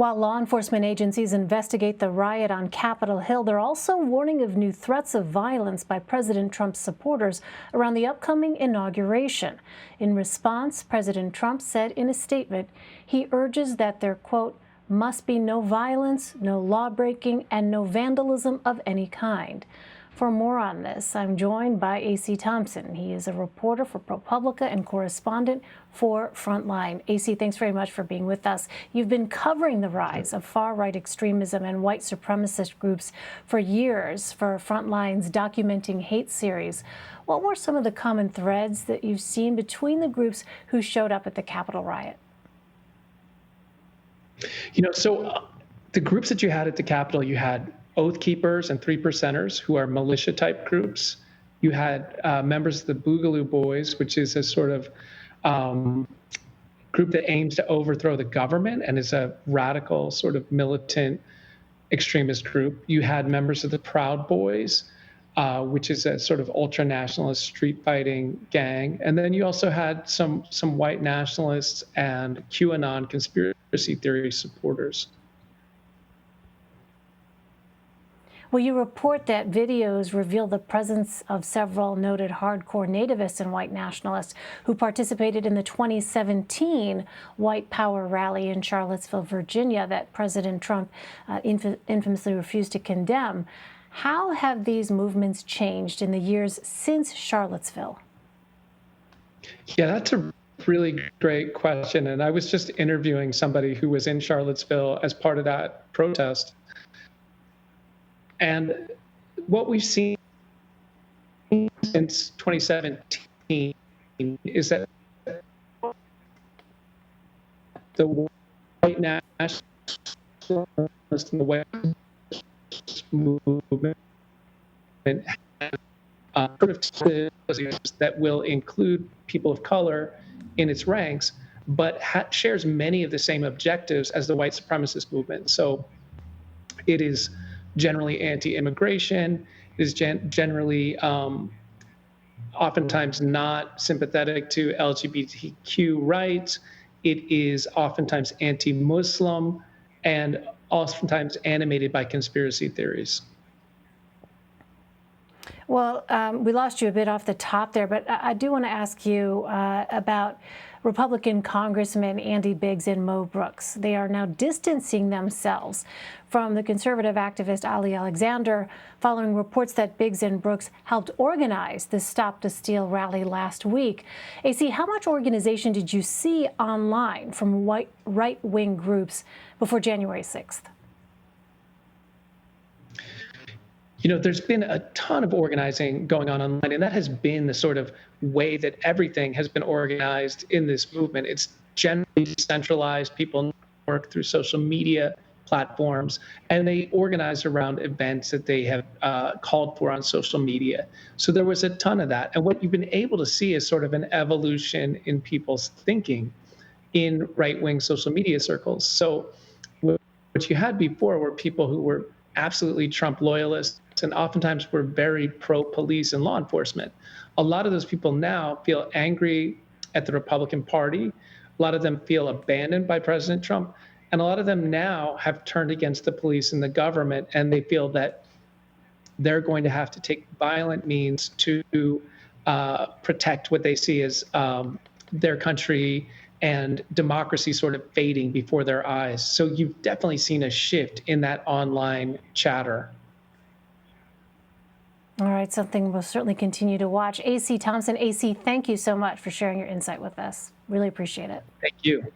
While law enforcement agencies investigate the riot on Capitol Hill, they're also warning of new threats of violence by President Trump's supporters around the upcoming inauguration. In response, President Trump said in a statement he urges that there, quote, must be no violence, no law-breaking, and no vandalism of any kind. For more on this, I'm joined by AC Thompson. He is a reporter for ProPublica and correspondent for Frontline. AC, thanks very much for being with us. You've been covering the rise of far-right extremism and white supremacist groups for years for Frontline's Documenting Hate series. What were some of the common threads that you've seen between the groups who showed up at the Capitol riot? The groups that you had at the Capitol, you had Oath Keepers and Three Percenters, who are militia-type groups. You had members of the Boogaloo Boys, which is a sort of group that aims to overthrow the government and is a radical sort of militant extremist group. You had members of the Proud Boys, which is a sort of ultra-nationalist street-fighting gang. And then you also had some white nationalists and QAnon conspiracy theory supporters. Well, you report that videos reveal the presence of several noted hardcore nativists and white nationalists who participated in the 2017 White Power rally in Charlottesville, Virginia, that President Trump infamously refused to condemn. How have these movements changed in the years since Charlottesville? Yeah, that's a really great question. And I was just interviewing somebody who was in Charlottesville as part of that protest. And what we've seen since 2017 is that the white nationalists and the white movement have sort of that will include people of color in its ranks, but shares many of the same objectives as the white supremacist movement. So it is generally anti-immigration, is generally oftentimes not sympathetic to LGBTQ rights. It is oftentimes anti-Muslim and oftentimes animated by conspiracy theories. Well, we lost you a bit off the top there, but I do want to ask you about Republican Congressman Andy Biggs and Mo Brooks. They are now distancing themselves from the conservative activist Ali Alexander following reports that Biggs and Brooks helped organize the Stop the Steal rally last week. AC, how much organization did you see online from right-wing groups before January 6th? There's been a ton of organizing going on online, and that has been the sort of way that everything has been organized in this movement. It's generally decentralized. People work through social media platforms, and they organize around events that they have called for on social media. So there was a ton of that. And what you've been able to see is sort of an evolution in people's thinking in right-wing social media circles. So what you had before were people who were absolutely Trump loyalists and oftentimes were very pro-police and law enforcement. A lot of those people now feel angry at the Republican Party. A lot of them feel abandoned by President Trump. And a lot of them now have turned against the police and the government, and they feel that they're going to have to take violent means to protect what they see as their country and democracy sort of fading before their eyes. So you've definitely seen a shift in that online chatter. All right, something we'll certainly continue to watch. AC Thompson, AC, thank you so much for sharing your insight with us. Really appreciate it. Thank you.